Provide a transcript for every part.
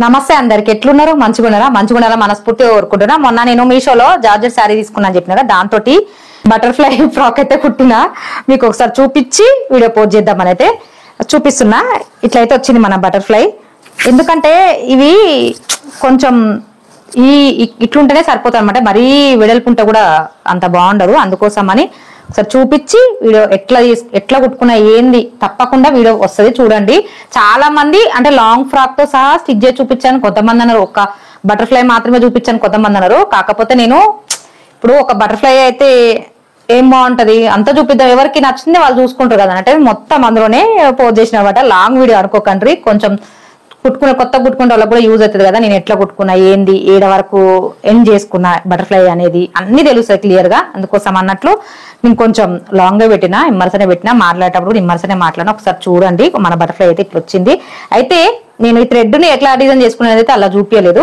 నమస్తే అందరికి, ఎట్లున్నారు? మంచిగున్నారా మనస్ఫూర్తిగా కోరుకుంటున్నా. మొన్న నేను మీషోలో జార్జెట్ శారీ తీసుకున్నా చెప్పినా, దాంతో బటర్ఫ్లై ఫ్రాక్ అయితే కుట్టినా. మీకు ఒకసారి చూపించి వీడియో పోస్ట్ చేద్దామని అయితే చూపిస్తున్నా. ఇట్లయితే వచ్చింది మన బటర్ఫ్లై. ఎందుకంటే ఇవి కొంచెం ఇట్లుంటేనే సరిపోతాయి అనమాట, మరీ వెడల్పుంటే కూడా అంత బాగుండదు. అందుకోసమని ఒకసారి చూపించి వీడియో ఎట్లా కుట్టుకున్నా ఏంది తప్పకుండా వీడియో వస్తుంది చూడండి. చాలా మంది అంటే లాంగ్ ఫ్రాక్ తో సహా స్టిచ్ చేసి చూపించాను కొంతమంది అన్నారు, ఒక బటర్ఫ్లై మాత్రమే చూపించాను కొంతమంది అన్నారు. కాకపోతే నేను ఇప్పుడు ఒక బటర్ఫ్లై అయితే ఏం బాగుంటది అంతా చూపిద్దాం, ఎవరికి నచ్చింది వాళ్ళు చూసుకుంటారు కదా అంటే మొత్తం అందులోనే పోస్ట్ చేసిన అనమాట. లాంగ్ వీడియో అనుకోకండి, కొంచెం కొత్త కుట్టుకునే వాళ్ళకి కూడా యూజ్ అవుతుంది కదా. నేను ఎట్లా కుట్టుకున్నా ఏంది ఏడ వరకు ఎండ్ చేసుకున్నా బటర్ఫ్లై అనేది అన్ని తెలుస్తాయి క్లియర్ గా. అందుకోసం అన్నట్లు నేను కొంచెం లాంగ్ గా పెట్టినా, ఇమ్మర్సనే పెట్టినా, మాట్లాడేటప్పుడు ఇమ్మర్సనే మాట్లాడినా. ఒకసారి చూడండి మన బటర్ఫ్లై అయితే ఇట్లా వచ్చింది. అయితే నేను ఈ థ్రెడ్ ని ఎట్లా డిజైన్ చేసుకునేది అయితే అలా చూపించలేదు,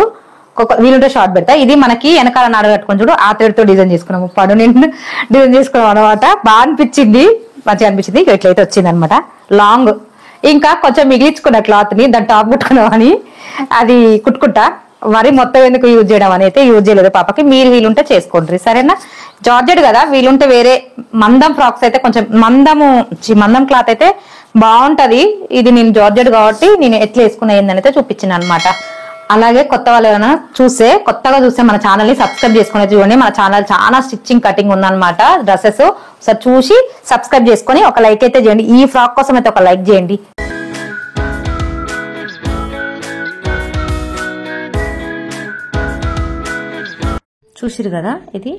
వీలుంటే షార్ట్ పెడతా. ఇది మనకి వెనకాల నాడు కట్టుకొని చూడు, ఆ థ్రెడ్ తో డిజైన్ చేసుకున్నాము, పడు నిండు డిజైన్ చేసుకున్నాం అనమాట. బాగా అనిపించింది, మంచిగా అనిపించింది. ఇట్లయితే వచ్చింది అనమాట లాంగ్. ఇంకా కొంచెం మిగిలించుకున్న క్లాత్ ని దాని టాప్ కుట్టుకున్నాం అని అది కుట్టుకుంటా, మరి మొత్తం ఎందుకు యూజ్ చేయడం అని అయితే యూజ్ చేయలేదు పాపకి. మీరు వీలుంటే చేసుకోండి సరేనా. జార్జెట్ కదా, వీలుంటే వేరే మందం ఫ్రాక్స్ అయితే కొంచెం మందం క్లాత్ అయితే బాగుంటది. ఇది నేను జార్జెట్ కాబట్టి నేను ఎట్లా వేసుకున్నా ఏందని అయితే చూపించిన అనమాట. అలాగే కొత్త వాళ్ళు ఏమైనా కొత్తగా చూస్తే మన ఛానల్ ని సబ్స్క్రైబ్ చేసుకునే చూడండి. మన ఛానల్ చాలా స్టిచ్చింగ్ కటింగ్ ఉందన్నమాట, డ్రెస్సెస్. ఒకసారి చూసి సబ్స్క్రైబ్ చేసుకొని ఒక లైక్ అయితే చేయండి. ఈ ఫ్రాక్ కోసం అయితే ఒక లైక్ చేయండి. చూసిరు కదా, ఇది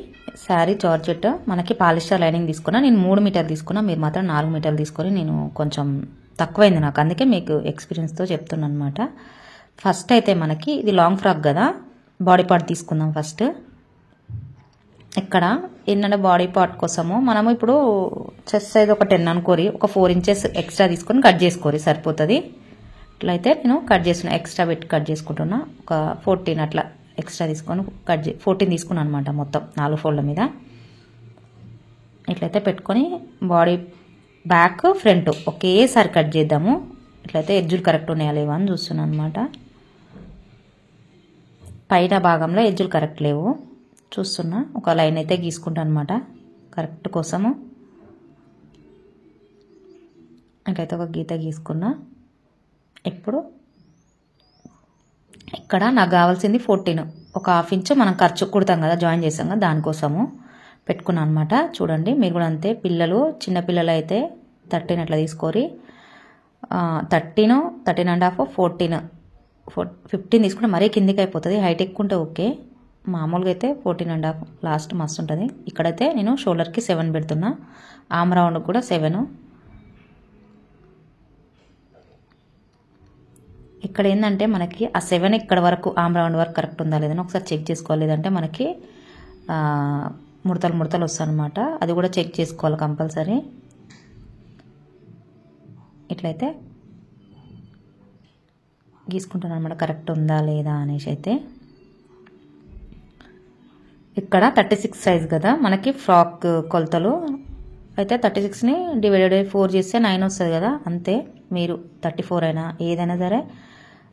శారీ జార్జెట్. మనకి పాలిస్టర్ లైనింగ్ తీసుకున్నా. నేను 3 మీటర్లు తీసుకున్నా, మీరు మాత్రం 4 మీటర్లు తీసుకొని. నేను కొంచెం తక్కువైంది నాకు, అందుకే మీకు ఎక్స్పీరియన్స్తో చెప్తున్నాను అనమాట. ఫస్ట్ అయితే మనకి ఇది లాంగ్ ఫ్రాక్ కదా, బాడీ పార్ట్ తీసుకుందాం ఫస్ట్. ఇక్కడ ఏంటంటే బాడీ పార్ట్ కోసము మనము ఇప్పుడు చెస్ట్ సైజ్ ఒక 10 అనుకోరి, ఒక 4 ఇంచెస్ ఎక్స్ట్రా తీసుకొని కట్ చేసుకోరి సరిపోతుంది. ఇట్లయితే నేను కట్ చేస్తున్నా, ఎక్స్ట్రా పెట్టి కట్ చేసుకుంటున్నా. ఒక 14 అట్లా ఎక్స్ట్రా తీసుకొని 14 తీసుకున్నాను అనమాట మొత్తం 4 ఫోల్డ్ల మీద. ఇట్లయితే పెట్టుకొని బాడీ బ్యాక్ ఫ్రంట్ ఒకేసారి కట్ చేద్దాము. ఇట్లయితే ఎడ్జులు కరెక్ట్ ఉన్నాయా లేవా అని చూస్తున్నాను అనమాట. పైన భాగంలో ఎడ్జులు కరెక్ట్ లేవు చూస్తున్నా. ఒక లైన్ అయితే గీసుకుంటాను అనమాట కరెక్ట్ కోసము. ఇట్లయితే ఒక గీత గీసుకున్నా. ఇప్పుడు ఇక్కడ నాకు కావాల్సింది 14, ఒక ½ ఇంచు మనం ఖర్చు కుడతాం కదా, జాయిన్ చేస్తాం కదా, దానికోసము పెట్టుకున్నాను అనమాట. చూడండి మీరు కూడా అంతే, చిన్నపిల్లలు అయితే 13 అట్లా తీసుకోరి. 13, 13.5, 14, 15 తీసుకుంటే మరీ కిందికి అయిపోతుంది. హైట్ ఎక్కువ ఉంటే ఓకే, మామూలుగా అయితే 14.5 లాస్ట్ మస్తు ఉంటుంది. ఇక్కడైతే నేను షోల్డర్కి 7 పెడుతున్నా, ఆమ్ రౌండ్ కూడా 7. ఇక్కడ ఏంటంటే మనకి ఆ 7 ఇక్కడ వరకు ఆమ్ రౌండ్ వరకు కరెక్ట్ ఉందా లేదని ఒకసారి చెక్ చేసుకోవాలి. లేదంటే మనకి ముడతలు వస్తాయి అనమాట, అది కూడా చెక్ చేసుకోవాలి కంపల్సరీ. ఇట్లయితే గీసుకుంటాను అనమాట కరెక్ట్ ఉందా లేదా అనేసి. అయితే ఇక్కడ 36 సైజ్ కదా మనకి ఫ్రాక్ కొలతలు. అయితే 36ని డివైడెడ్ 4 చేస్తే 9 వస్తుంది కదా, అంతే. మీరు 34 అయినా ఏదైనా సరే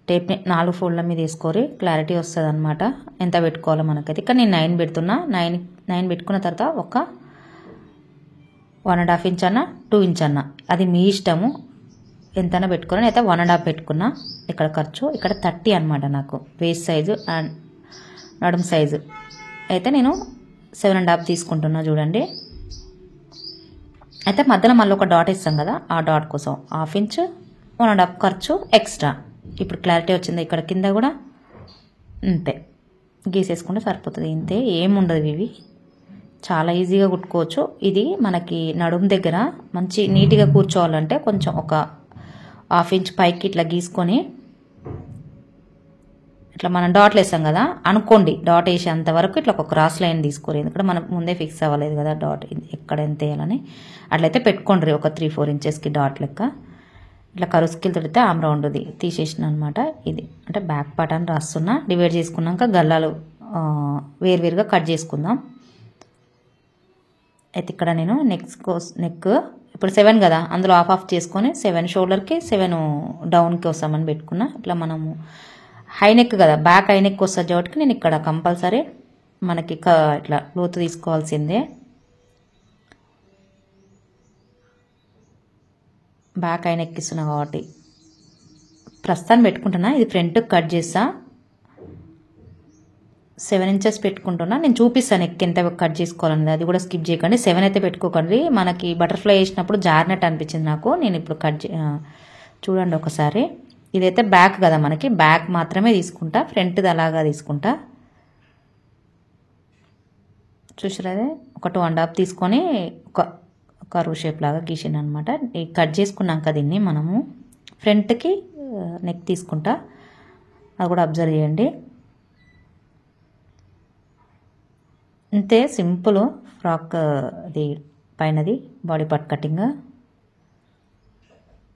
టేప్ని 4 ఫోల్డ్ల మీద వేసుకోరి, క్లారిటీ వస్తుంది అనమాట ఎంత పెట్టుకోవాలో మనకైతే. ఇక్కడ నేను 9 పెడుతున్నా. 9 పెట్టుకున్న తర్వాత ఒక 1.5 ఇంచ్ అన్న 2 ఇంచ్ అన్న అది మీ ఇష్టము, ఎంతైనా పెట్టుకోవాలని. అయితే 1.5 పెట్టుకున్నా. ఇక్కడ ఖర్చు ఇక్కడ 30 అనమాట నాకు వేస్ట్ సైజు అండ్ నడుం సైజు. అయితే నేను 7.5 తీసుకుంటున్నా చూడండి. అయితే మధ్యలో మళ్ళీ ఒక డాట్ ఇస్తాం కదా, ఆ డాట్ కోసం ½ ఇంచ్ 1.5 ఖర్చు ఎక్స్ట్రా. ఇప్పుడు క్లారిటీ వచ్చింది. ఇక్కడ కింద కూడా అంతే గీసేసుకుంటే సరిపోతుంది, ఇంతే. ఏముండదు, ఇవి చాలా ఈజీగా కుట్టుకోవచ్చు. ఇది మనకి నడుం దగ్గర మంచి నీట్గా కూర్చోవాలంటే కొంచెం ఒక ½ ఇంచ్ పైకి ఇట్లా గీసుకొని, ఇట్లా మనం డాట్లు వేస్తాం కదా అనుకోండి, డాట్ వేసేంత వరకు ఇట్లా ఒక క్రాస్ లైన్ తీసుకోరు, ఎందుకంటే మనం ముందే ఫిక్స్ అవ్వలేదు కదా డాట్ ఎక్కడ ఎంత వేయాలని. అట్లయితే పెట్టుకోండి ఒక 3-4 ఇంచెస్కి డాట్ లెక్క. ఇట్లా కరువు స్కిల్ తొడితే ఆమ్ రౌండ్ది తీసేసిన అనమాట. ఇది అంటే బ్యాక్ పార్ట్ అని రాస్తున్నా. డివైడ్ చేసుకున్నాక గల్లాలు వేరువేరుగా కట్ చేసుకుందాం. అయితే ఇక్కడ నేను నెక్ ఇప్పుడు 7 కదా, అందులో ½ చేసుకొని 7 షోల్డర్కి 7 డౌన్కి వస్తామని పెట్టుకున్నా. ఇట్లా మనము హై నెక్ కదా, బ్యాక్ హై నెక్ వస్తుంది కాబట్టి నేను ఇక్కడ కంపల్సరీ మనకి ఇట్లా లోతు తీసుకోవాల్సిందే. బ్యాక్ హై నెక్ ఇస్తున్నా కాబట్టి ప్రస్తుతాన్ని పెట్టుకుంటున్నా. ఇది ఫ్రంట్ కట్ చేస్తా, 7 ఇంచెస్ పెట్టుకుంటున్నా. నేను చూపిస్తాను నెక్ ఎంత కట్ చేసుకోవాలనేది, అది కూడా స్కిప్ చేయకండి. 7 అయితే పెట్టుకోకండి, మనకి బటర్ఫ్లై వేసినప్పుడు జారినట్టు అనిపించింది నాకు. నేను ఇప్పుడు చూడండి ఒకసారి. ఇదైతే బ్యాక్ కదా, మనకి బ్యాక్ మాత్రమే తీసుకుంటా, ఫ్రంట్ది అలాగా తీసుకుంటా. చూసారా, ఒక 2.5 తీసుకొని ఒక కర్వ్ షేప్ లాగా గీసాను అనమాట. కట్ చేసుకున్నాక దీన్ని మనము ఫ్రంట్కి నెక్ తీసుకుంటా, అది కూడా అబ్జర్వ్ చేయండి. అంతే సింపుల్ ఫ్రాక్. అది పైనది బాడీ పార్ట్ కటింగ్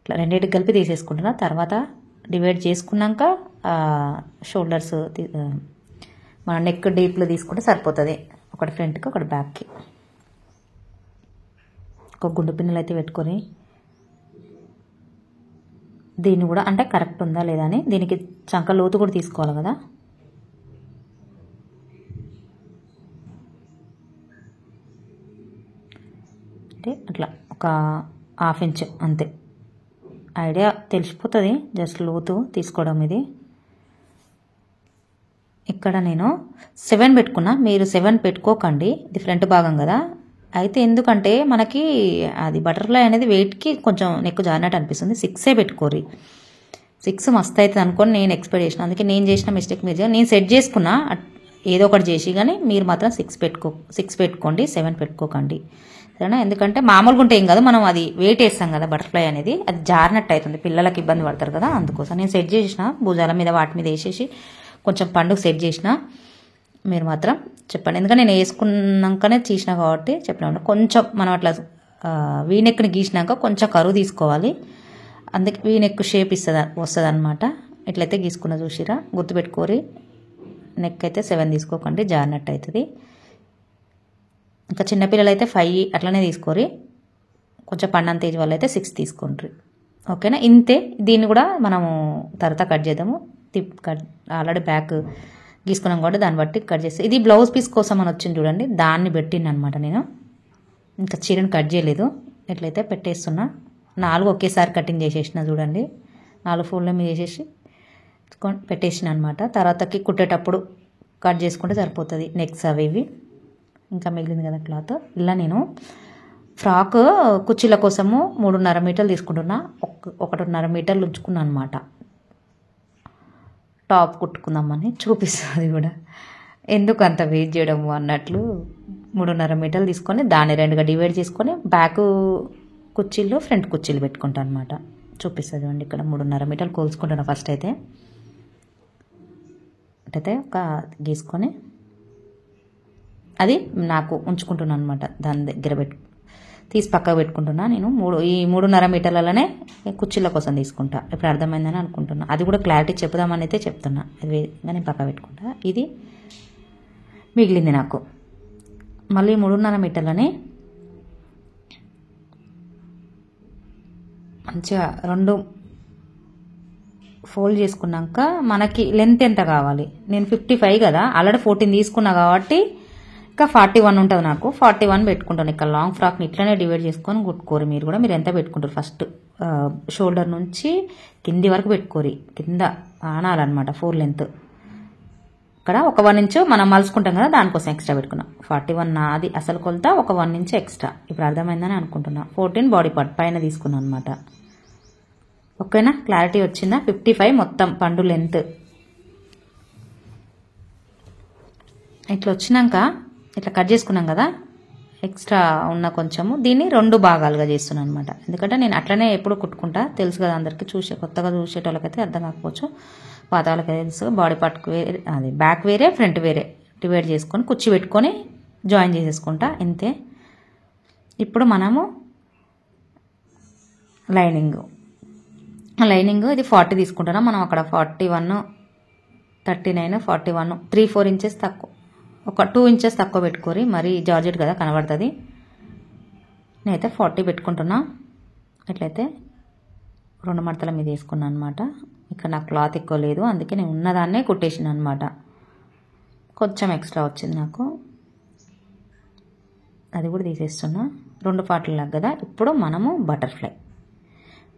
ఇట్లా రెండింటికి కలిపి తీసేసుకుంటున్నా. తర్వాత డివైడ్ చేసుకున్నాక షోల్డర్స్ మన నెక్ డీప్లో తీసుకుంటే సరిపోతుంది. ఒకటి ఫ్రంట్కి ఒకటి బ్యాక్కి. ఒక గుండు పిన్నులు అయితే పెట్టుకొని దీన్ని కూడా అంటే కరెక్ట్ ఉందా లేదా అని, దీనికి చంక లోతు కూడా తీసుకోవాలి కదా. అంటే అట్లా ఒక 1/2 ఇంచ్ అంతే, ఐడియా తెలిసిపోతుంది. జస్ట్ లోతు తీసుకోవడం. ఇది ఇక్కడ నేను 7 పెట్టుకున్నా, మీరు 7 పెట్టుకోకండి, ఇది ఫ్రంట్ భాగం కదా. అయితే ఎందుకంటే మనకి అది బటర్ఫ్లై అనేది వెయిట్కి కొంచెం నెక్ జారినట్టు అనిపిస్తుంది. 6 పెట్టుకోరి, 6 మస్తు అవుతుంది అనుకోని నేను ఎక్స్పెక్ట్ చేసిన. అందుకే నేను చేసిన మిస్టేక్ మీరు నేను సెట్ చేసుకున్నా ఏదో ఒకటి చేసి, కానీ మీరు మాత్రం 6 పెట్టుకోండి, 7 పెట్టుకోకండి సరేనా. ఎందుకంటే మామూలుగా ఉంటే ఏం కాదు, మనం అది వెయిట్ వేస్తాం కదా బటర్ఫ్లై అనేది, అది జారినట్టు అవుతుంది, పిల్లలకి ఇబ్బంది పడతారు కదా. అందుకోసం నేను సెట్ చేసిన, భుజాల మీద వాటి మీద వేసేసి కొంచెం పండుగ సెట్ చేసిన. మీరు మాత్రం చెప్పండి, ఎందుకంటే నేను వేసుకున్నాకనే తీసిన కాబట్టి చెప్పిన. కొంచెం మనం అట్లా వీనెక్ని గీసినాక కొంచెం కరువు తీసుకోవాలి, అందుకే వీనెక్ షేప్ వస్తుంది అనమాట. ఇట్లయితే గీసుకున్న చూసిరా, గుర్తుపెట్టుకోరి. నెక్ అయితే 7 తీసుకోకండి, జారినట్టు అవుతుంది. ఇంకా చిన్నపిల్లలు అయితే 5 అట్లనే తీసుకోరి, కొంచెం పండంత ఏజ్ వాళ్ళు అయితే 6 తీసుకోండి. ఓకేనా, ఇంతే. దీన్ని కూడా మనము తర్వాత కట్ చేద్దాము. ఆల్రెడీ బ్యాక్ గీసుకున్నాం కాబట్టి దాన్ని బట్టి కట్ చేస్తే, ఇది బ్లౌజ్ పీస్ కోసం అని వచ్చింది చూడండి, దాన్ని పెట్టింది అనమాట. నేను ఇంకా చీరను కట్ చేయలేదు, ఎట్లయితే పెట్టేస్తున్నా. 4 ఒకేసారి కటింగ్ చేసేసిన చూడండి, 4 ఫోల్డ్ల మీద వేసేసి పెట్టేసిన అనమాట. తర్వాతకి కుట్టేటప్పుడు కట్ చేసుకుంటే సరిపోతుంది నెక్స్ అవి ఇవి. ఇంకా మిగిలింది కదా క్లాత్. ఇలా నేను ఫ్రాక్ కుర్చీల కోసము 3.5 మీటర్లు తీసుకుంటున్నా, 1.5 మీటర్లు ఉంచుకున్నాను అనమాట. టాప్ కుట్టుకుందామని చూపిస్తుంది కూడా, ఎందుకు అంత వెయిట్ చేయడము అన్నట్లు 3.5 మీటర్లు తీసుకొని దాన్ని 2గా డివైడ్ చేసుకొని బ్యాక్ కుర్చీలు ఫ్రంట్ కుర్చీలు పెట్టుకుంటాను అనమాట. చూపిస్తుంది అండి. ఇక్కడ 3.5 మీటర్లు కోల్చుకుంటాను. ఫస్ట్ అయితే ఒక గీసుకొని అది నాకు ఉంచుకుంటున్నాను అనమాట, దాని దగ్గర తీసి పక్కకు పెట్టుకుంటున్నా. నేను ఈ 3.5 మీటర్లలోనే కుర్చీల కోసం తీసుకుంటా. ఇప్పుడు అర్థమైందని అనుకుంటున్నా, అది కూడా క్లారిటీ చెప్పుదామని అయితే చెప్తున్నా. అది నేను పక్క పెట్టుకుంటా. ఇది మిగిలింది నాకు. మళ్ళీ 3.5 మీటర్లని మంచిగా 2 ఫోల్డ్ చేసుకున్నాక మనకి లెంత్ ఎంత కావాలి, నేను 55 కదా, ఆల్రెడీ 14 తీసుకున్నా కాబట్టి ఇంకా 41 ఉంటుంది నాకు. 41 పెట్టుకుంటాను. ఇక్కడ లాంగ్ ఫ్రాక్ని ఇట్లనే డివైడ్ చేసుకొని కుట్టుకోరు. మీరు కూడా మీరు ఎంత పెట్టుకుంటారు, ఫస్ట్ షోల్డర్ నుంచి కింది వరకు పెట్టుకోరి, కింద ఆనాలన్నమాట 4 లెంత్. ఇక్కడ ఒక 1 ఇంచ్ మనం మలుచుకుంటాం కదా, దానికోసం ఎక్స్ట్రా పెట్టుకున్నాం. 41 నాది అసలు కొలత, ఒక 1 ఇంచ్ ఎక్స్ట్రా. ఇప్పుడు అర్థమైందని అనుకుంటున్నా. 14 బాడీ పార్ట్ పైన తీసుకున్నాను అనమాట. ఓకేనా, క్లారిటీ వచ్చిందా. 55 మొత్తం పండు లెంత్. ఇట్లా వచ్చినాక ఇట్లా కట్ చేసుకున్నాం కదా, ఎక్స్ట్రా ఉన్న కొంచెము దీన్ని 2 భాగాలుగా చేస్తున్నాను అనమాట. ఎందుకంటే నేను అట్లనే ఎప్పుడు కుట్టుకుంటా, తెలుసు కదా అందరికీ. కొత్తగా చూసేటోళ్ళకైతే అర్థం కాకపోవచ్చు, పాత వాళ్ళకైతే తెలుసు. బాడీ పార్ట్కి వేరే, అది బ్యాక్ వేరే ఫ్రంట్ వేరే డివైడ్ చేసుకొని కుర్చీ పెట్టుకొని జాయిన్ చేసేసుకుంటా. ఇంతే. ఇప్పుడు మనము లైనింగ్ ఇది 40 తీసుకుంటున్నాం మనం. అక్కడ 41, 39, 41, 3-4 ఇంచెస్ తక్కువ, ఒక 2 ఇంచెస్ తక్కువ పెట్టుకోరి, మరి జార్జెట్ కదా కనబడుతుంది. నేనైతే 40 పెట్టుకుంటున్నా. ఇట్లయితే 2 మడతల మీద వేసుకున్నాను అనమాట. ఇక్కడ నాకు క్లాత్ ఎక్కువ లేదు, అందుకే నేను ఉన్నదాన్నే కుట్టేసిన అనమాట. కొంచెం ఎక్స్ట్రా వచ్చింది నాకు, అది కూడా తీసేస్తున్నా. 2 పార్ట్లు లాగా కదా. ఇప్పుడు మనము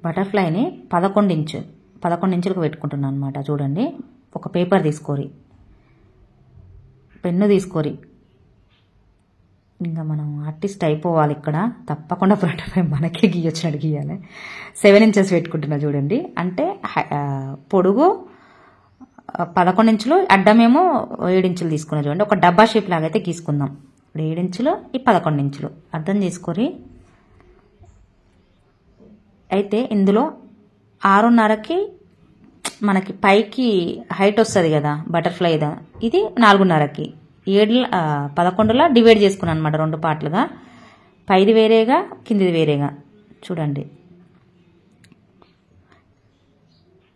బటర్ఫ్లైని 11 ఇంచులకు పెట్టుకుంటున్నాను అనమాట. చూడండి, ఒక పేపర్ తీసుకోరి, పెన్ను తీసుకోరి. ఇంకా మనం ఆర్టిస్ట్ అయిపోవాలి ఇక్కడ. తప్పకుండా బటర్ఫ్లై మనకే గీయొచ్చినట్టు గీయాలి. 7 ఇంచెస్ పెట్టుకుంటున్నా చూడండి. అంటే పొడుగు 11 ఇంచులు, అడ్డమేమో 7 ఇంచులు తీసుకున్నా చూడండి. ఒక డబ్బా షేప్ లాగా అయితే గీసుకుందాం. 7 ఇంచులు, ఈ 11 ఇంచులు అర్థం చేసుకోరి. అయితే ఇందులో 6:30కి మనకి పైకి హైట్ వస్తుంది కదా బటర్ఫ్లై, ఇది 4:30కి 11లా డివైడ్ చేసుకున్నాను అనమాట 2 పార్ట్లుగా. పైది వేరేగా, కిందిది వేరేగా. చూడండి,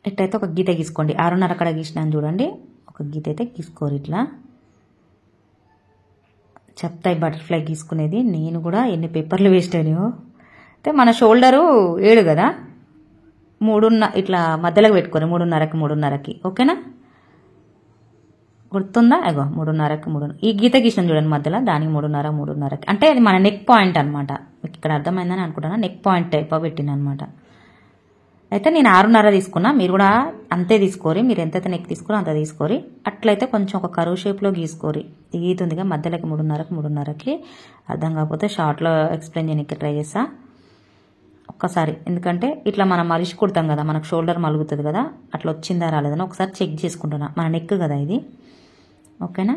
ఇట్లయితే ఒక గీత గీసుకోండి. 6:30 అక్కడ గీసినాను చూడండి, ఒక గీత అయితే గీసుకోరు. ఇట్లా చెప్తాయి బటర్ఫ్లై గీసుకునేది. నేను కూడా ఎన్ని పేపర్లు వేస్ట్ అయినాయో. అయితే మన షోల్డరు 7 కదా, 3 ఇట్లా మధ్యలోకి పెట్టుకోరు. 3:30కి ఓకేనా, గుర్తుందా? అగో 3:30కి ఈ గీత గీసినాను చూడండి మధ్యలో, దానికి 3:30కి అంటే అది మన నెక్ పాయింట్ అనమాట. మీకు ఇక్కడ అర్థమైందని అనుకుంటున్నా. నెక్ పాయింట్ టైప్ పెట్టిన అనమాట. అయితే నేను 6:30 తీసుకున్నా, మీరు కూడా అంతే తీసుకోరి. మీరు ఎంతైతే నెక్ తీసుకోరో అంత తీసుకోరి. అట్లయితే కొంచెం ఒక కరువు షేప్లో గీసుకోరి. ఈ గీత ఉందిగా మధ్యలోకి 3:30కి అర్థం కాకపోతే షార్ట్లో ఎక్స్ప్లెయిన్ చేయడానికి ట్రై చేస్తా ఒక్కసారి. ఎందుకంటే ఇట్లా మనం మలిసి కుడతాం కదా, మనకు షోల్డర్ మలుగుతుంది కదా, అట్లా వచ్చిందా రాలేదని ఒకసారి చెక్ చేసుకుంటున్నా. మన నెక్ కదా ఇది, ఓకేనా.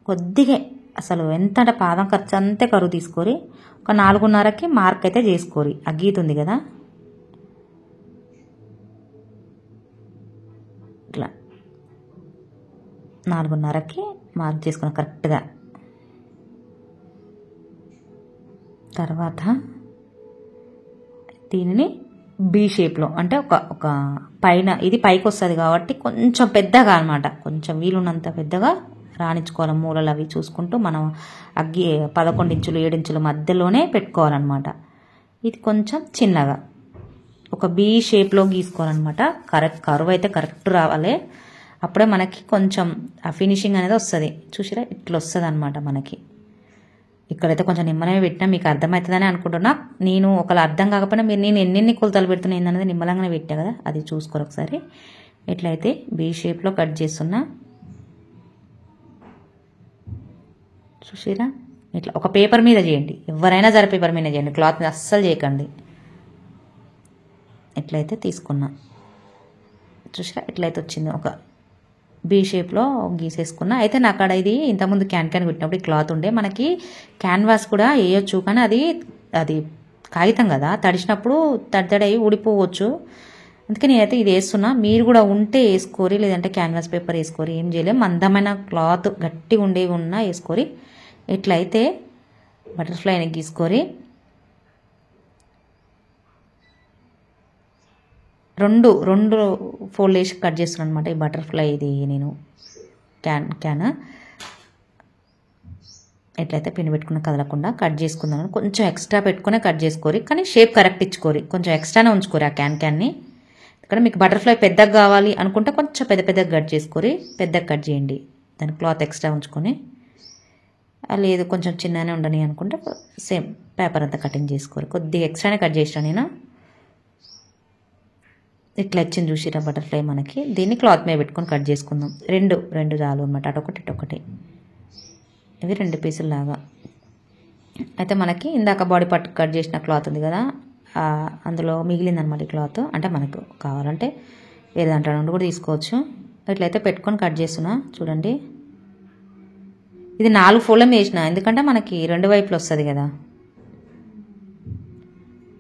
కొద్దిగా అసలు ఎంత అంటే పాదం ఖర్చు అంతే కరువు తీసుకోరి. ఒక 4:30కి మార్క్ అయితే చేసుకోరి. ఆ గీత ఉంది కదా, ఇట్లా 4:30కి మార్క్ చేసుకున్న కరెక్ట్గా. తర్వాత దీనిని బీ షేప్లో, అంటే ఒక పైన ఇది పైకి వస్తుంది కాబట్టి కొంచెం పెద్దగా అనమాట, కొంచెం వీలున్నంత పెద్దగా రాణించుకోవాలి. మూలలు అవి చూసుకుంటూ మనం 11 ఇంచులు 7 ఇంచుల మధ్యలోనే పెట్టుకోవాలన్నమాట. ఇది కొంచెం చిన్నగా ఒక బీ షేప్లో గీసుకోవాలన్నమాట. కరువు అయితే కరెక్ట్ రావాలి, అప్పుడే మనకి కొంచెం ఆ ఫినిషింగ్ అనేది వస్తుంది. చూసిరా, ఇట్లా వస్తుంది అనమాట మనకి. ఇక్కడైతే కొంచెం నిమ్మలంగా పెట్టినా మీకు అర్థమవుతుందని అనుకుంటున్నా. నేను ఒకవేళ అర్థం కాకపోయినా మీరు నేను ఎన్ని కొలతలు పెడుతున్నా ఏందనేది నిమ్మలంగానే పెట్టా కదా, అది చూసుకోరు ఒకసారి. ఎట్లయితే బీ షేప్లో కట్ చేస్తున్నా చూసిరా. ఇట్లా ఒక పేపర్ మీద చేయండి, ఎవరైనా సరే పేపర్ మీద చేయండి, క్లాత్ మీద అస్సలు చేయకండి. ఎట్లయితే తీసుకున్నా చూసిరా, ఎట్లయితే వచ్చింది ఒక బీ షేప్లో గీసేసుకున్నా. అయితే నాకు అక్కడ ఇది ఇంతకుముందు క్యాన్ కుట్టినప్పుడు ఈ క్లాత్ ఉండే, మనకి క్యాన్వాస్ కూడా వేయొచ్చు, కానీ అది కాగితం కదా, తడిచినప్పుడు తడితడి ఊడిపోవచ్చు. అందుకే నేనైతే ఇది వేస్తున్నా. మీరు కూడా ఉంటే వేసుకోరి, లేదంటే క్యాన్వాస్ పేపర్ వేసుకోరి, ఏం చేయలేము. మందమైన క్లాత్ గట్టిగా ఉండేవి ఉన్నా వేసుకోరి. ఇట్లయితే బటర్ఫ్లైని గీసుకోరి. రెండు ఫోల్డ్ వేసి కట్ చేస్తున్నాను అనమాట ఈ బటర్ఫ్లై. ఇది నేను క్యాన్ ఎట్లయితే పిన్ పెట్టుకున్న కదలకుండా కట్ చేసుకుందాం. కొంచెం ఎక్స్ట్రా పెట్టుకునే కట్ చేసుకోరి, కానీ షేప్ కరెక్ట్ ఇచ్చుకోరి. కొంచెం ఎక్స్ట్రానే ఉంచుకోరి ఆ క్యాన్ని. ఇక్కడ మీకు బటర్ఫ్లై పెద్దగా కావాలి అనుకుంటే కొంచెం పెద్దగా కట్ చేసుకోరి, పెద్దగా కట్ చేయండి. దాని క్లాత్ ఎక్స్ట్రా ఉంచుకొని, లేదు కొంచెం చిన్నగానే ఉండని అనుకుంటే సేమ్ పేపర్ అంతా కటింగ్ చేసుకోరి. కొద్దిగా ఎక్స్ట్రానే కట్ చేసిన నేను. ఇట్లా వచ్చింది చూసిరా బటర్ఫ్లై మనకి. దీన్ని క్లాత్ మీద పెట్టుకొని కట్ చేసుకుందాం. రెండు చాలు అనమాట, అటొకటి ఇటొకటి. ఇవి 2 పీసులు లాగా. అయితే మనకి ఇందాక బాడీ పార్ట్ కట్ చేసిన క్లాత్ ఉంది కదా, అందులో మిగిలిందనమాట ఈ క్లాత్. అంటే మనకు కావాలంటే వేరే దాంట్లో నుండి కూడా తీసుకోవచ్చు. ఇట్లయితే పెట్టుకొని కట్ చేస్తున్నా చూడండి. ఇది 4 ఫోల్డ్ల వేసిన, ఎందుకంటే మనకి 2 వైపులు వస్తుంది కదా.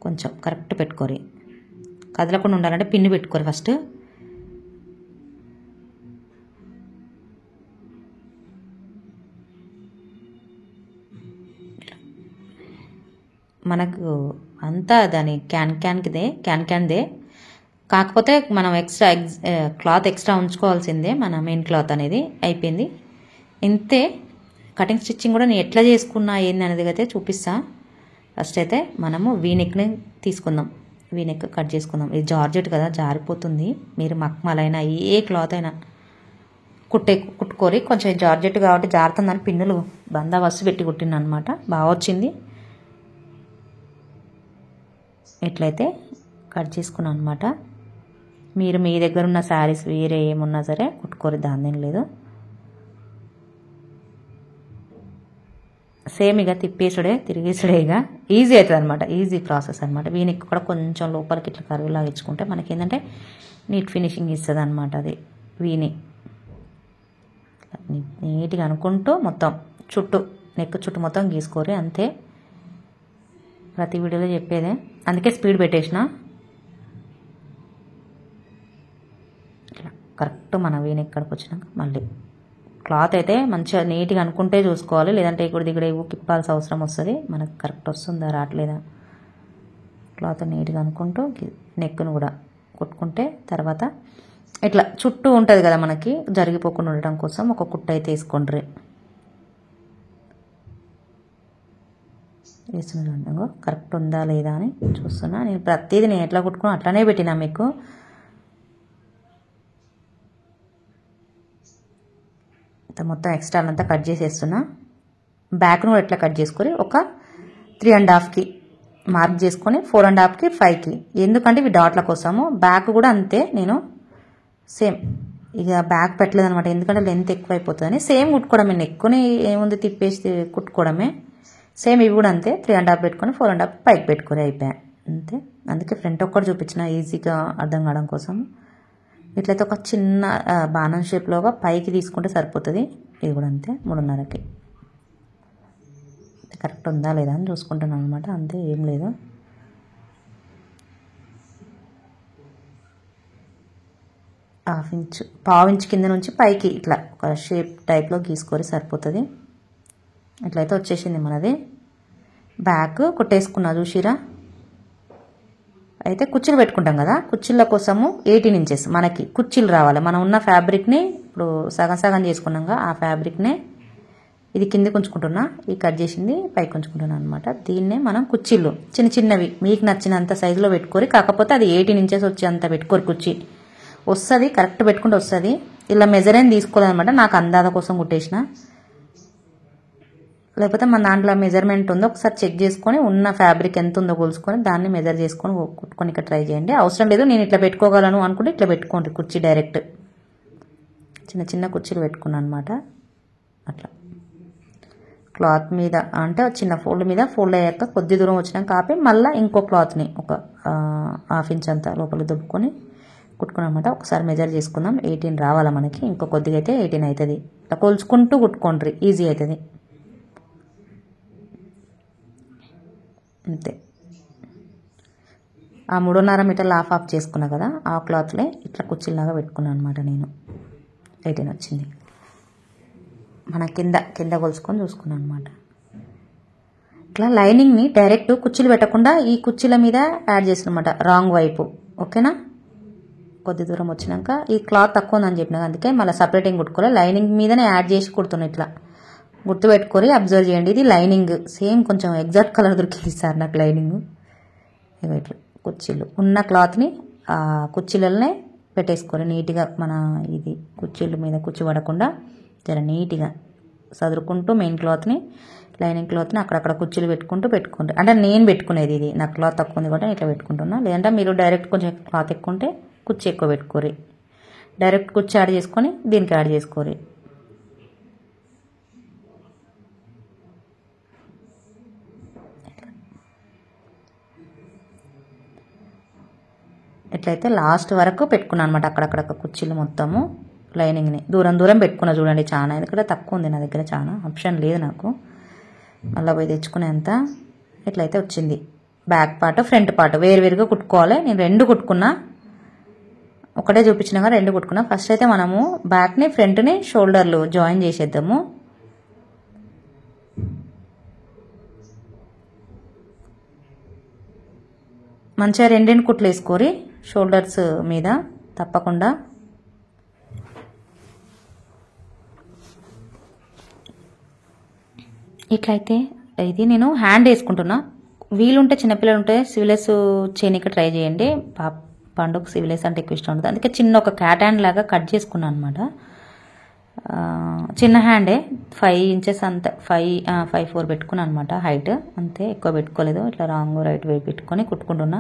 కొంచెం కరెక్ట్ పెట్టుకోరి, కదలకుండా ఉండాలంటే పిన్ను పెట్టుకోరు ఫస్ట్. మనకు అంతా దాని క్యాన్దే, కాకపోతే మనం క్లాత్ ఎక్స్ట్రా ఉంచుకోవాల్సిందే. మన మెయిన్ క్లాత్ అనేది అయిపోయింది. ఇంతే. కటింగ్ స్టిచ్చింగ్ కూడా నేను ఎట్లా చేసుకున్నా ఏంది అనేది అయితే చూపిస్తా. ఫస్ట్ అయితే మనము వీ నెక్ని తీసుకుందాం. వీనెక్ కట్ చేసుకుందాం. ఇది జార్జెట్ కదా, జారిపోతుంది. మీరు మక్మల్ అయినా ఏ క్లాత్ అయినా కుట్టుకోరి. కొంచెం జార్జెట్ కాబట్టి జారుతుందని పిన్నులు బందోబస్తు పెట్టి కుట్టిన అనమాట. బాగా వచ్చింది. ఇట్లయితే కట్ చేసుకున్నాను అనమాట. మీరు మీ దగ్గర ఉన్న శారీస్ వేరే ఏమున్నా సరే కుట్టుకోరి, దాని ఏం లేదు. సేమ్ ఇక తిప్పేసుడే తిరిగేసుడే, ఇక ఈజీ అవుతుంది అనమాట. ఈజీ ప్రాసెస్ అనమాట. వీనికి కూడా కొంచెం లోపలికి ఇట్లా కరువులాగా ఇచ్చుకుంటే మనకి ఏంటంటే నీట్ ఫినిషింగ్ ఇస్తుంది అనమాట. అది వీని నీట్గా అనుకుంటూ మొత్తం చుట్టూ నెక్ చుట్టూ మొత్తం గీసుకోరి. అంతే, ప్రతి వీడియోలో చెప్పేదే, అందుకే స్పీడ్ పెట్టేసిన. ఇట్లా కరెక్ట్ మన వీని ఎక్కడికి వచ్చినాక మళ్ళీ క్లాత్ అయితే మంచిగా నీట్గా అనుకుంటే చూసుకోవాలి, లేదంటే ఇక్కడ దిగుడ కిప్పాల్సిన అవసరం వస్తుంది. మనకు కరెక్ట్ వస్తుందా రావట్లేదా క్లాత్ నీట్గా అనుకుంటూ నెక్ను కూడా కుట్టుకుంటే తర్వాత ఇట్లా చుట్టూ ఉంటుంది కదా మనకి, జరిగిపోకుండా ఉండడం కోసం ఒక కుట్టు అయితే వేసుకోండి. వేస్తున్నాను కరెక్ట్ ఉందా లేదా అని చూస్తున్నా. నేను ప్రతిదీ నేను ఎట్లా కుట్టుకున్నా అట్లానే పెట్టినా మీకు. మొత్తం ఎక్స్ట్రా అంతా కట్ చేసేస్తున్నా. బ్యాక్ను కూడా ఎట్లా కట్ చేసుకొని ఒక 3.5కి మార్క్ చేసుకొని 4.5కి 5కి, ఎందుకంటే ఇవి డాట్ల కోసము. బ్యాక్ కూడా అంతే, నేను సేమ్ ఇక బ్యాక్ పెట్టలేదు అనమాట, ఎందుకంటే లెంత్ ఎక్కువ అయిపోతుందని. సేమ్ కుట్టుకోవడమే, నెక్కుని ఏముంది తిప్పేసి కుట్టుకోవడమే. సేమ్ ఇవి కూడా అంతే, 3.5 పెట్టుకొని 4.5 పైకి పెట్టుకొని అయిపోయాయి అంతే. అందుకే ఫ్రంట్ ఒక్కటి చూపించిన ఈజీగా అర్థం కావడం కోసం. ఇట్లయితే ఒక చిన్న బాణం షేప్లోగా పైకి తీసుకుంటే సరిపోతుంది. ఇది కూడా అంతే, 3.5కి. కరెక్ట్ ఉందా లేదా అని చూసుకుంటున్నాను అనమాట, అంతే, ఏం లేదు. ½ ఇంచు, ½ ఇంచు కింద నుంచి పైకి ఇట్లా ఒక షేప్ టైప్లో గీసుకొని సరిపోతుంది. ఇట్లయితే వచ్చేసింది మనది. బ్యాక్ కుట్టేసుకున్నా చూసిరా. అయితే కుర్చీలు పెట్టుకుంటాం కదా, కుర్చీల కోసము 18 ఇంచెస్ మనకి కుర్చీలు రావాలి. మనం ఉన్న ఫ్యాబ్రిక్ని ఇప్పుడు సగం సగం చేసుకున్నాక ఆ ఫ్యాబ్రిక్నే ఇది కిందికి ఉంచుకుంటున్నా, ఈ కట్ చేసింది పైకి ఉంచుకుంటున్నా అనమాట. దీన్నే మనం కుర్చీలు చిన్న చిన్నవి మీకు నచ్చినంత సైజులో పెట్టుకోరి. కాకపోతే అది 18 ఇంచెస్ వచ్చేంత పెట్టుకోరు, కుర్చీ వస్తుంది కరెక్ట్ పెట్టుకుంటే వస్తుంది. ఇలా మెజరైన్ తీసుకోవాలన్నమాట, నాకు అందాద కోసం కుట్టేసిన. లేకపోతే మన దాంట్లో మెజర్మెంట్ ఉందో ఒకసారి చెక్ చేసుకొని ఉన్న ఫ్యాబ్రిక్ ఎంత ఉందో కొలుసుకొని దాన్ని మెజర్ చేసుకొని కుట్టుకొని ఇక్కడ ట్రై చేయండి. అవసరం లేదు నేను ఇట్లా పెట్టుకోగలను అనుకుంటే ఇట్లా పెట్టుకోండి కుర్చీ డైరెక్ట్. చిన్న చిన్న కుర్చీలు పెట్టుకున్నాను అనమాట. అట్లా క్లాత్ మీద అంటే చిన్న ఫోల్డ్ మీద ఫోల్డ్ అయ్యాక కొద్ది దూరం వచ్చినాక ఆపి మళ్ళీ ఇంకో క్లాత్ని ఒక ½ ఇంచ్ అంతా లోపల దుబ్బుకొని కుట్టుకున్నాం అనమాట. ఒకసారి మెజర్ చేసుకుందాం. 18 రావాలా మనకి, ఇంకో కొద్దిగా అయితే 18 అవుతుంది. ఇట్లా కొలుచుకుంటూ కుట్టుకోండి, ఈజీ అవుతుంది అంతే. ఆ 3.5 మీటర్లు ½ చేసుకున్నా కదా, ఆ క్లాత్లే ఇట్లా కుర్చీలాగా పెట్టుకున్నాను అనమాట నేను. 18 వచ్చింది. మన కింద కొలుసుకొని చూసుకున్నాను అనమాట. ఇట్లా లైనింగ్ని డైరెక్ట్ కుర్చీలు పెట్టకుండా ఈ కుర్చీల మీద యాడ్ చేసిన అనమాట, రాంగ్ వైపు. ఓకేనా, కొద్ది దూరం వచ్చినాక ఈ క్లాత్ తక్కువ ఉందని చెప్పినా, అందుకే మళ్ళీ సపరేటింగ్ కుట్టుకోవాలి. లైనింగ్ మీదనే యాడ్ చేసి కుడుతున్నాను. ఇట్లా గుర్తుపెట్టుకొని అబ్జర్వ్ చేయండి. ఇది లైనింగ్ సేమ్ కొంచెం ఎగ్జాక్ట్ కలర్ దొరికింది సార్ నాకు లైనింగ్. ఇట్లా కుర్చీలు ఉన్న క్లాత్ని ఆ కుర్చీలనే పెట్టేసుకొని నీట్గా మన ఇది కుర్చీల మీద కుర్చీ పడకుండా జర నీట్గా సదురుకుంటూ మెయిన్ క్లాత్ని లైనింగ్ క్లాత్ని అక్కడక్కడ కుర్చీలు పెట్టుకోండి. అంటే నేను పెట్టుకునేది ఇది, నాకు క్లాత్ తక్కువ ఉంది కూడా ఇట్లా పెట్టుకుంటున్నా. లేదంటే మీరు డైరెక్ట్ కొంచెం క్లాత్ ఎక్కువ ఉంటే కుర్చీ ఎక్కువ పెట్టుకోరి, డైరెక్ట్ కుర్చీ యాడ్ చేసుకొని దీనికి యాడ్ చేసుకోరి. ఇట్లయితే లాస్ట్ వరకు పెట్టుకున్నాను అనమాట. అక్కడక్కడ కుర్చీలు మొత్తము లైనింగ్ని దూరం పెట్టుకున్నా చూడండి. చాలా ఎందుకంటే తక్కువ ఉంది నా దగ్గర, చాలా ఆప్షన్ లేదు నాకు మళ్ళీ పోయి తెచ్చుకునేంత. ఇట్లయితే వచ్చింది. బ్యాక్ పార్ట్ ఫ్రంట్ పార్ట్ వేరువేరుగా కుట్టుకోవాలి. నేను 2 కుట్టుకున్నా, ఒకటే చూపించినాక 2 కుట్టుకున్నా. ఫస్ట్ అయితే మనము బ్యాక్ని ఫ్రంట్ని షోల్డర్లు జాయిన్ చేసేద్దాము. మంచిగా 2 కుట్లు వేసుకోరి షోల్డర్స్ మీద తప్పకుండా. ఇట్లయితే ఇది నేను హ్యాండ్ వేసుకుంటున్నా. వీలుంటే చిన్నపిల్లలు ఉంటే సివిలెస్ చేయనీకి ట్రై చేయండి. పండుగ సివిలెస్ అంటే ఎక్కువ ఇష్టం ఉంటుంది. అందుకే చిన్న ఒక క్యాట్ హ్యాండ్ లాగా కట్ చేసుకున్నాను అనమాట. చిన్న హ్యాండే 5 ఇంచెస్ అంతే, 5'4" పెట్టుకున్నాను అనమాట హైట్, అంతే, ఎక్కువ పెట్టుకోలేదు. ఇట్లా రాంగ్ రైట్ వైపు పెట్టుకొని కుట్టుకుంటున్నా.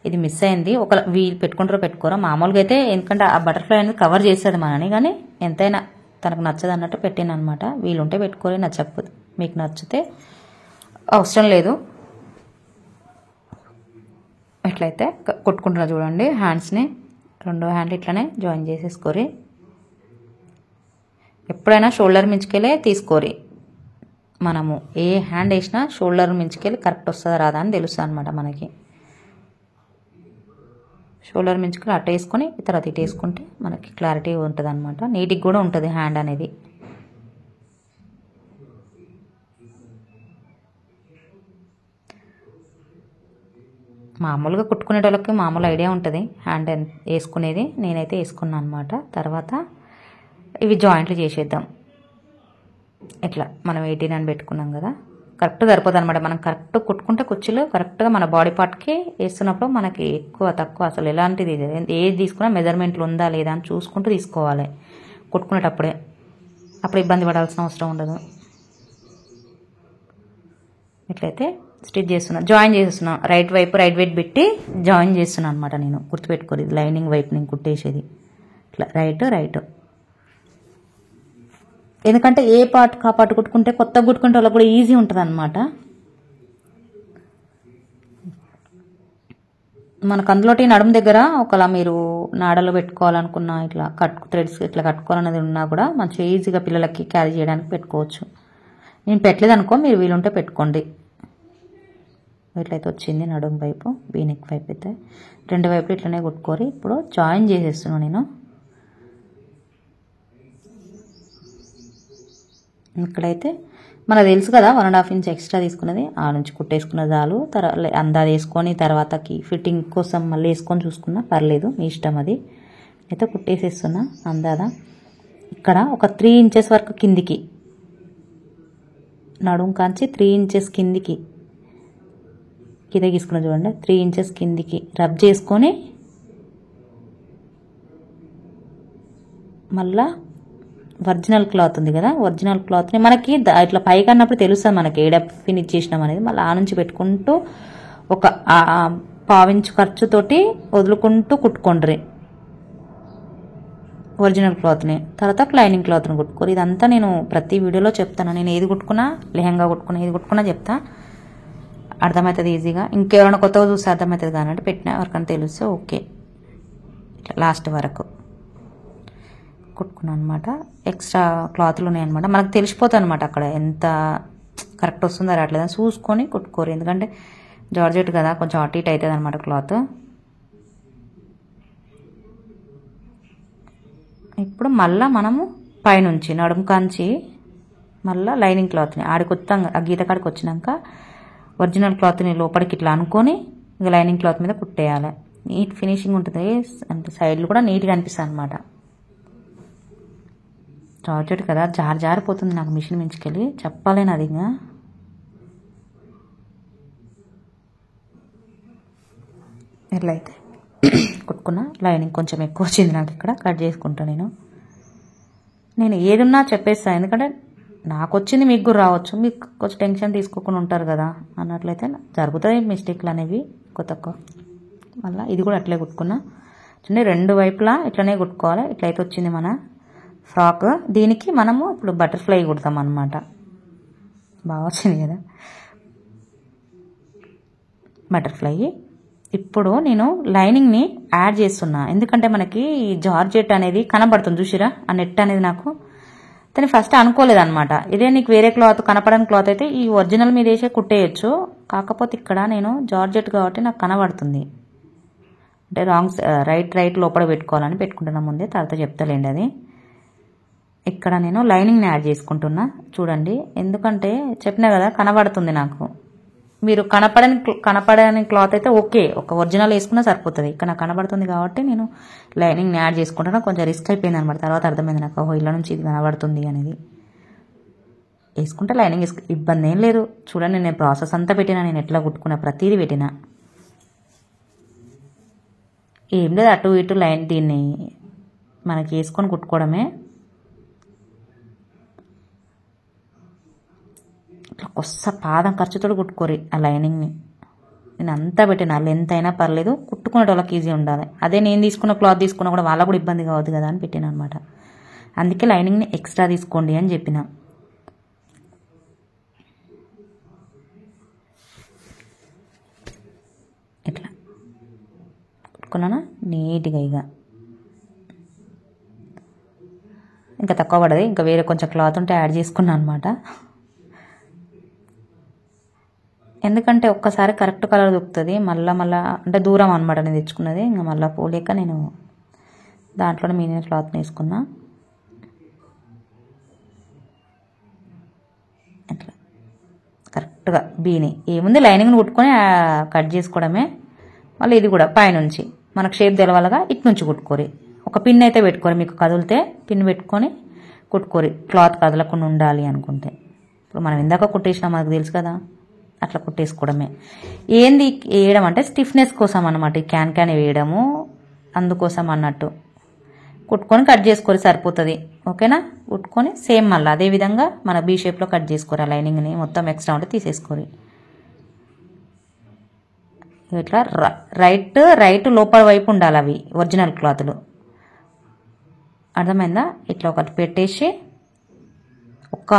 ఇది మిస్ అయింది. ఒక వీలు పెట్టుకుంటారో పెట్టుకోరో, మామూలుగా అయితే ఎందుకంటే ఆ బటర్ఫ్లై అనేది కవర్ చేస్తుంది మనని, కానీ ఎంతైనా తనకు నచ్చదు అన్నట్టు పెట్టాను అనమాట. వీలుంటే పెట్టుకోవాలి, నచ్చకపోతే మీకు నచ్చితే అవసరం లేదు. ఎట్లయితే కొట్టుకుంటున్నా చూడండి హ్యాండ్స్ని, 2 హ్యాండ్లు ఇట్లనే జాయిన్ చేసేసుకోరి. ఎప్పుడైనా షోల్డర్ మించుకెళ్ళే తీసుకోరి. మనము ఏ హ్యాండ్ వేసినా షోల్డర్ మించుకెళ్ళి కరెక్ట్ వస్తుందా రాదా అని తెలుస్తుంది అనమాట మనకి. షోల్డర్ మించుకెళ్ళి అట్ట వేసుకొని తర్వాత ఇటు వేసుకుంటే మనకి క్లారిటీ ఉంటుంది అనమాట, నీట్గా కూడా ఉంటుంది హ్యాండ్ అనేది. మామూలుగా కుట్టుకునేటోళ్ళకి మామూలు ఐడియా ఉంటుంది హ్యాండ్ వేసుకునేది, నేనైతే వేసుకున్నాను అనమాట. తర్వాత ఇవి జాయింట్లు చేసేద్దాం. ఇట్లా మనం 18 అని పెట్టుకున్నాం కదా, కరెక్ట్ సరిపోతుంది అనమాట. మనం కరెక్ట్ కుట్టుకుంటే కుర్చీలు కరెక్ట్గా మన బాడీ పార్ట్కి వేస్తున్నప్పుడు మనకి ఎక్కువ తక్కువ అసలు ఎలాంటిది ఏది తీసుకున్నా మెజర్మెంట్లు ఉందా లేదా అని చూసుకుంటూ తీసుకోవాలి కుట్టుకునేటప్పుడే. అప్పుడు ఇబ్బంది పడాల్సిన అవసరం ఉండదు. ఇట్లయితే స్టిచ్ చేస్తున్నా, జాయిన్ చేస్తున్నా. రైట్ వైపు పెట్టి జాయిన్ చేస్తున్నాను అనమాట. నేను గుర్తుపెట్టుకోరు, ఇది లైనింగ్ వైపు నేను కుట్టేసేది. ఇట్లా రైట్. ఎందుకంటే ఏ పార్ట్ కా పార్ట్ కుట్టుకుంటే కొత్తగా కుట్టుకుంటే వాళ్ళకి కూడా ఈజీ ఉంటుంది అనమాట. మనకు అందులోటి నడుము దగ్గర ఒకలా మీరు నాడలో పెట్టుకోవాలనుకున్నా, ఇట్లా థ్రెడ్స్ ఇట్లా కట్టుకోవాలనేది ఉన్నా కూడా మంచిగా ఈజీగా పిల్లలకి క్యారీ చేయడానికి పెట్టుకోవచ్చు. నేను పెట్టలేదు అనుకో, మీరు వీలుంటే పెట్టుకోండి. ఇట్లయితే వచ్చింది నడుము వైపు, వీనెక్ వైపు అయితే 2 వైపులు ఇట్లనే కుట్టుకోరి. ఇప్పుడు జాయిన్ చేసేస్తున్నాను నేను. ఇక్కడైతే మనకు తెలుసు కదా 1.5 ఇంచ్ ఎక్స్ట్రా తీసుకున్నది, ఆ నుంచి కుట్టేసుకున్న చాలు. అందాది వేసుకొని తర్వాతకి ఫిట్టింగ్ కోసం మళ్ళీ వేసుకొని చూసుకున్నా పర్లేదు, మీ ఇష్టం అది. అయితే కుట్టేసేస్తున్నా అందాదా. ఇక్కడ ఒక 3 ఇంచెస్ వరకు కిందికి, నడుము కాంచి 3 ఇంచెస్ కిందికి తీసుకున్నా చూడండి. 3 ఇంచెస్ కిందికి రబ్ చేసుకొని మళ్ళా ఒరిజినల్ క్లాత్ ఉంది కదా, ఒరిజినల్ క్లాత్ని మనకి ఇట్లా పైకి అన్నప్పుడు తెలుస్తుంది మనకి ఏడ ఫినిష్ చేసినాం అనేది. మళ్ళీ ఆ నుంచి పెట్టుకుంటూ ఒక 1/4 ఇంచు ఖర్చుతోటి వదులుకుంటూ కుట్టుకోండి ఒరిజినల్ క్లాత్ని. తర్వాత లైనింగ్ క్లాత్ని కుట్టుకోరు. ఇదంతా నేను ప్రతి వీడియోలో చెప్తాను. నేను ఏది కుట్టుకున్నా, లెహంగా కుట్టుకున్నా, ఏది కుట్టుకున్నా చెప్తా, అర్థమవుతుంది ఈజీగా. ఇంకెవరైనా కొత్తగా చూస్తే అర్థమవుతుంది కానంటే పెట్టిన ఎవరికైనా తెలిస్తే ఓకే. ఇట్లా లాస్ట్ వరకు కుట్టుకున్నాను అనమాట. ఎక్స్ట్రా క్లాత్లు ఉన్నాయన్నమాట, మనకు తెలిసిపోతుంది అనమాట అక్కడ ఎంత కరెక్ట్ వస్తుందో రావట్లేదని చూసుకొని కుట్టుకోరు. ఎందుకంటే జార్జెట్ కదా, కొంచెం అటు ఇటు అవుతుంది అనమాట క్లాత్. ఇప్పుడు మళ్ళీ మనము పైనుంచి నడుము కాంచి మళ్ళీ లైనింగ్ క్లాత్ని ఆడికొత్తాం, ఆ గీత కాడికి వచ్చినాక ఒరిజినల్ క్లాత్ని లోపలికి ఇట్లా అనుకొని ఇక లైనింగ్ క్లాత్ మీద కుట్టేయాలి. నీట్ ఫినిషింగ్ ఉంటుంది, అంటే సైడ్లు కూడా నీట్గా అనిపిస్తుంది అనమాట. జార్జెట్ కదా, జారిపోతుంది నాకు మిషన్ మించుకెళ్ళి, చెప్పలేను అది. ఇంకా ఇట్లా అయితే కుట్టుకున్నా. లైనింగ్ కొంచెం ఎక్కువ వచ్చింది నాకు, ఇక్కడ కట్ చేసుకుంటా. నేను ఏదున్నా చెప్పేస్తాను, ఎందుకంటే నాకు వచ్చింది మీకు కూడా రావచ్చు, మీకు కొంచెం టెన్షన్ తీసుకోకుండా ఉంటారు కదా అన్నట్లయితే జరుగుతాయి మిస్టేక్లు అనేవి తక్కువ. మళ్ళీ ఇది కూడా అట్లే కుట్టుకున్నా చూడండి. 2 వైపులా ఇట్లనే కుట్టుకోవాలి. ఇట్లయితే వచ్చింది మన ఫ్రాక్. దీనికి మనము ఇప్పుడు బటర్ఫ్లై కుడతాం అన్నమాట. బాగా వచ్చింది కదా బటర్ఫ్లై. ఇప్పుడు నేను లైనింగ్ని యాడ్ చేస్తున్నా, ఎందుకంటే మనకి జార్జెట్ అనేది కనబడుతుంది చూసిరా, ఆ నెట్ అనేది నాకు కానీ ఫస్ట్ అనుకోలేదన్నమాట. ఇదే నీకు వేరే క్లాత్ కనపడని క్లాత్ అయితే ఈ ఒరిజినల్ మీద వేసే కుట్టేయచ్చు. కాకపోతే ఇక్కడ నేను జార్జెట్ కాబట్టి నాకు కనబడుతుంది, అంటే రైట్ లోపల పెట్టుకోవాలని పెట్టుకుంటున్నా ముందే, తర్వాత చెప్తలేండి అది. ఇక్కడ నేను లైనింగ్ని యాడ్ చేసుకుంటున్నా చూడండి, ఎందుకంటే చెప్పినా కదా కనబడుతుంది నాకు. మీరు కనపడని క్లాత్ అయితే ఓకే, ఒక ఒరిజినల్ వేసుకున్నా సరిపోతుంది. ఇక్కడ నాకు కనబడుతుంది కాబట్టి నేను లైనింగ్ని యాడ్ చేసుకుంటున్నా. కొంచెం రిస్క్ అయిపోయింది అనమాట, తర్వాత అర్థమైంది నాకు, ఓహో ఇలా నుంచి ఇది కనబడుతుంది అనేది. వేసుకుంటే లైనింగ్ ఇబ్బంది ఏం లేదు. చూడండి నేను ప్రాసెస్ అంతా పెట్టినా, నేను ఎట్లా కుట్టుకున్నా ప్రతిదీ పెట్టినా. ఏం లేదు, అటు ఇటు లైన్ దీన్ని మనకి వేసుకొని కుట్టుకోవడమే. ఇట్లా కొత్త పాదం ఖర్చుతో కుట్టుకోరి ఆ లైనింగ్ని. నేను అంతా పెట్టిన లెంత్ అయినా పర్లేదు, కుట్టుకునే వాళ్ళకి ఈజీ ఉండాలి. అదే నేను తీసుకున్న క్లాత్ తీసుకున్నా కూడా వాళ్ళకు కూడా ఇబ్బంది కావద్దు కదా అని పెట్టిన అనమాట. అందుకే లైనింగ్ని ఎక్స్ట్రా తీసుకోండి అని చెప్పిన. ఇట్లా కుట్టుకున్నానా నీట్గా. ఇంకా తక్కువ పడది, ఇంకా వేరే కొంచెం క్లాత్ ఉంటే యాడ్ చేసుకున్నాను అనమాట. ఎందుకంటే ఒక్కసారి కరెక్ట్ కలర్ దొరుకుతుంది, మళ్ళీ అంటే దూరం అనమాట నేను తెచ్చుకున్నది. ఇంకా మళ్ళీ పోలేక నేను దాంట్లోనే మీనే క్లాత్ వేసుకున్నా. ఇట్లా కరెక్ట్గా బీని ఏముంది, లైనింగ్ని కుట్టుకొని కట్ చేసుకోవడమే. మళ్ళీ ఇది కూడా పైనుంచి మనకు షేప్ తెలవాలగా ఇటు నుంచి కుట్టుకోరి. ఒక పిన్ అయితే పెట్టుకోరి, మీకు కదిలితే పిన్ పెట్టుకొని కుట్టుకోరి, క్లాత్ కదలకుండా ఉండాలి అనుకుంటే. ఇప్పుడు మనం ఇందాక కుట్టేసినా మనకు తెలుసు కదా, అట్లా కుట్టేసుకోవడమే. ఏంది వేయడం అంటే స్టిఫ్నెస్ కోసం అన్నమాట, ఈ క్యాన్ వేయడము అందుకోసం అన్నట్టు. కుట్టుకొని కట్ చేసుకోరి సరిపోతుంది. ఓకేనా, కుట్టుకొని సేమ్ మళ్ళీ అదేవిధంగా మన బీ షేప్లో కట్ చేసుకోరు. ఆ లైనింగ్ని మొత్తం ఎక్స్ట్రా ఉంటే తీసేసుకోరి. ఇట్లా రైట్ లోపల వైపు ఉండాలి అవి ఒరిజినల్ క్లాతులు, అర్థమైందా? ఇట్లా ఒకటి పెట్టేసి ఒక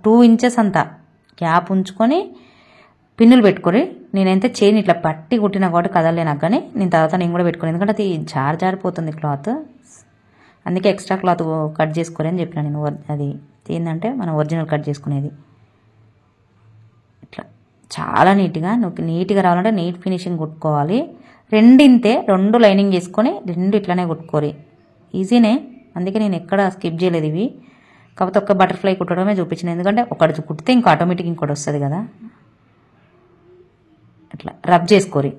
2 ఇంచెస్ అంతా గ్యాప్ ఉంచుకొని పిన్నులు పెట్టుకొని, నేనైతే చైన్ ఇట్లా పట్టి కుట్టినా కాబట్టి కదలే నాకు, కానీ నేను తర్వాత నేను కూడా పెట్టుకుని, ఎందుకంటే అది జారిపోతుంది క్లాత్. అందుకే ఎక్స్ట్రా క్లాత్ కట్ చేసుకోరి అని చెప్పిన నేను. అది ఏంటంటే మనం ఒరిజినల్ కట్ చేసుకునేది. ఇట్లా చాలా నీట్గా రావాలంటే నీట్ ఫినిషింగ్ కుట్టుకోవాలి. రెండు లైనింగ్ చేసుకొని రెండు ఇట్లానే కుట్టుకోరి. ఈజీనే, అందుకే నేను ఎక్కడ స్కిప్ చేయలేదు ఇవి. కాకపోతే ఒక్క బటర్ఫ్లై కుట్టడమే చూపించిన, ఎందుకంటే ఒకటి కుట్టితే ఇంకో ఆటోమేటిక్ ఇంకోటి వస్తుంది కదా. ఇట్లా రబ్ చేసుకోరి,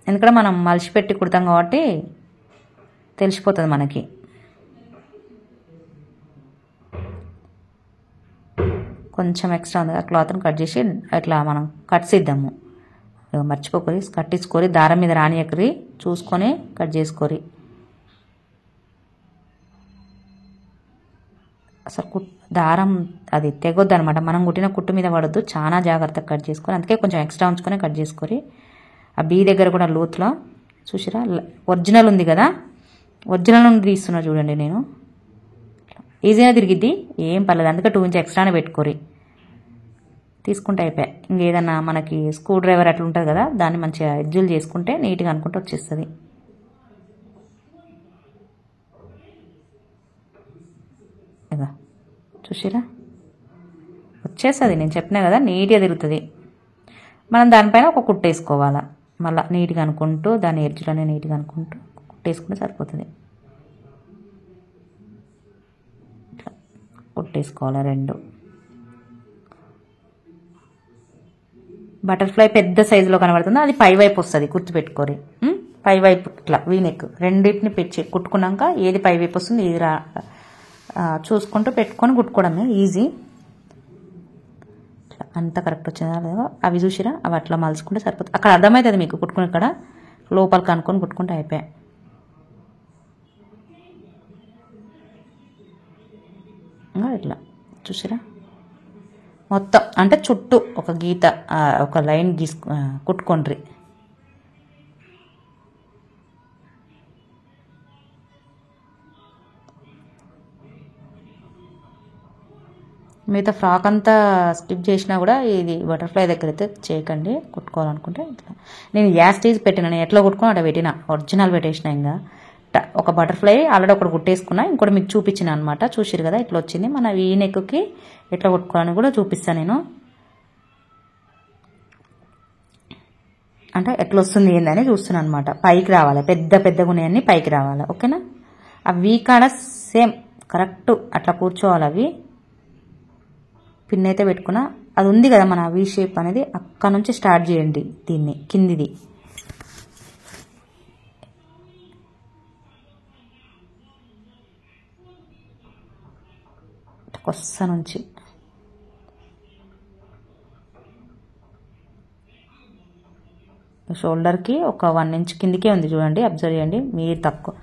ఎందుకంటే మనం మలిచి పెట్టి కుడతాం కాబట్టి తెలిసిపోతుంది మనకి. కొంచెం ఎక్స్ట్రా ఉంది ఆ క్లాత్ని కట్ చేసి ఇట్లా మనం కట్స్ ఇద్దాము. మర్చిపోకరి, కట్టించుకోరి, దారం మీద రానియకరి, చూసుకొని కట్ చేసుకోరి. అసలు దారం అది తెగొద్దు అనమాట, మనం కుట్టిన కుట్టు మీద పడద్దు. చాలా జాగ్రత్తగా కట్ చేసుకొని, అందుకే కొంచెం ఎక్స్ట్రా ఉంచుకొని కట్ చేసుకోరి. ఆ బీ దగ్గర కూడా లూత్లో చూసిరా ఒరిజినల్ ఉంది కదా, ఒరిజినల్ నుండి తీస్తున్నా చూడండి నేను. ఈజీగా తిరిగిద్ది, ఏం పర్లేదు. అందుకే 2 ఇంచెస్ ఎక్స్ట్రానే పెట్టుకోరి, తీసుకుంటే అయిపోయాయి. ఇంకేదన్నా మనకి స్క్రూ డ్రైవర్ అట్లా ఉంటుంది కదా, దాన్ని మంచిగా ఎడ్జులు చేసుకుంటే నీట్గా అనుకుంటే వచ్చేస్తుంది. ఇక చూసిరా వచ్చేస్తుంది, నేను చెప్పినా కదా నీట్గా తిరుగుతుంది. మనం దానిపైన ఒక కుట్టేసుకోవాలా, మళ్ళీ నీట్గా అనుకుంటూ దాని ఎడ్జ్లోనే నీట్గా అనుకుంటూ కుట్టేసుకుంటే సరిపోతుంది. ఇట్లా కుట్టేసుకోవాలి 2. బటర్ఫ్లై పెద్ద సైజులో కనబడుతుంది, అది పై వైపు వస్తుంది, గుర్తుపెట్టుకోరి. పై వైపు ఇట్లా వీనెక్ రెండింటిని పెట్టి కుట్టుకున్నాక ఏది పై వైపు వస్తుంది ఏది చూసుకుంటూ పెట్టుకొని కుట్టుకోవడమే ఈజీ. ఇట్లా అంత కరెక్ట్ వచ్చిందా లేదో అవి చూసిరా, అవి అట్లా మలుచుకుంటే సరిపోతుంది. అక్కడ అర్థమవుతుంది మీకు, కుట్టుకుని ఇక్కడ లోపలికి అనుకొని కుట్టుకుంటే అయిపోయాయి. ఇట్లా చూసిరా మొత్తం, అంటే చుట్టూ ఒక గీత ఒక లైన్ కుట్టుకోండి. మిగతా ఫ్రాక్ అంతా స్కిప్ చేసినా కూడా ఇది బటర్ఫ్లై దగ్గర అయితే చేయకండి, కుట్టుకోవాలనుకుంటే. ఇట్లా నేను యాస్టీజ్ పెట్టిన, నేను ఎట్లా కుట్టుకుని అట్లా పెట్టిన, ఒరిజినల్ పెట్టేసిన. ఇంకా ఒక బటర్ఫ్లై ఆల్రెడీ ఒకటి కుట్టేసుకున్నా, ఇంకోటి మీకు చూపించిన అనమాట. చూసిరు కదా ఇట్లా వచ్చింది. మన ఈ నెక్కి ఎట్లా కుట్టుకోవాలని కూడా చూపిస్తాను నేను, అంటే ఎట్లా వస్తుంది ఏందని చూస్తున్నాను అనమాట. పైకి రావాలి, పెద్దగా ఉన్నాయన్నీ పైకి రావాలి. ఓకేనా, అవి కాడ సేమ్ కరెక్ట్ అట్లా కూర్చోవాలి. అవి పిన్ అయితే పెట్టుకున్నా, అది ఉంది కదా మన వీ షేప్ అనేది, అక్కడ నుంచి స్టార్ట్ చేయండి దీన్ని, కిందిది. కొస్స నుంచి షోల్డర్కి ఒక 1 ఇంచ్ కిందికే ఉంది చూడండి, అబ్జర్వ్ చేయండి. మీరు తక్కువ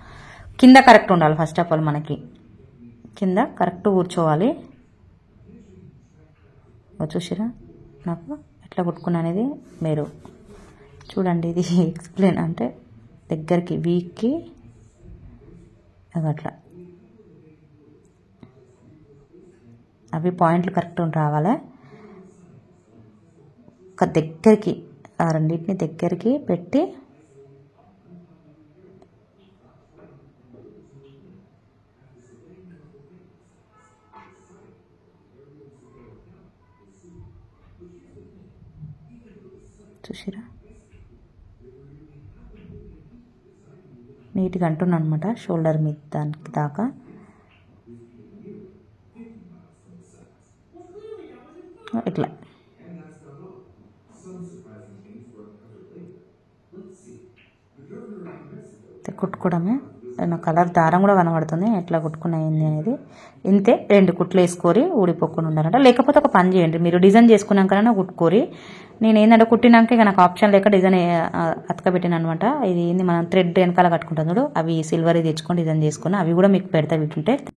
కింద కరెక్ట్ ఉండాలి. ఫస్ట్ ఆఫ్ ఆల్ మనకి కింద కరెక్ట్ కూర్చోవాలి. చూసిరా నాకు ఎట్లా కుట్టుకున్నా అనేది మీరు చూడండి. ఇది ఎక్స్ప్లెయిన్ అంటే దగ్గరికి వీక్కి అట్లా అవి పాయింట్లు కరెక్ట్ రావాలి. ఒక దగ్గరికి ఆ రెండింటిని దగ్గరికి పెట్టి చూసిరా నీట్గా అంటున్నాను అనమాట. షోల్డర్ మీద దానికి దాకా ఇట్లా కుట్టుకోవడమే. నా కలర్ దారం కూడా కనబడుతుంది ఎట్లా కుట్టుకున్నాయింది అనేది. ఇంతే 2 కుట్లు వేసుకొని ఊడిపోకుండా ఉండాలంట. లేకపోతే ఒక పని చేయండి, మీరు డిజైన్ చేసుకున్నాకనే కుట్టుకోరి. నేను ఏంటంటే కుట్టినాక ఇక నాకు ఆప్షన్ లేక డిజైన్ అతకబెట్టిన అనమాట. ఇది మనం థ్రెడ్ వెనకాల కట్టుకుంటాం చూడు, అవి సిల్వర్ తెచ్చుకొని డిజైన్ చేసుకున్నా, అవి కూడా మీకు పెడతా వీటుంటే.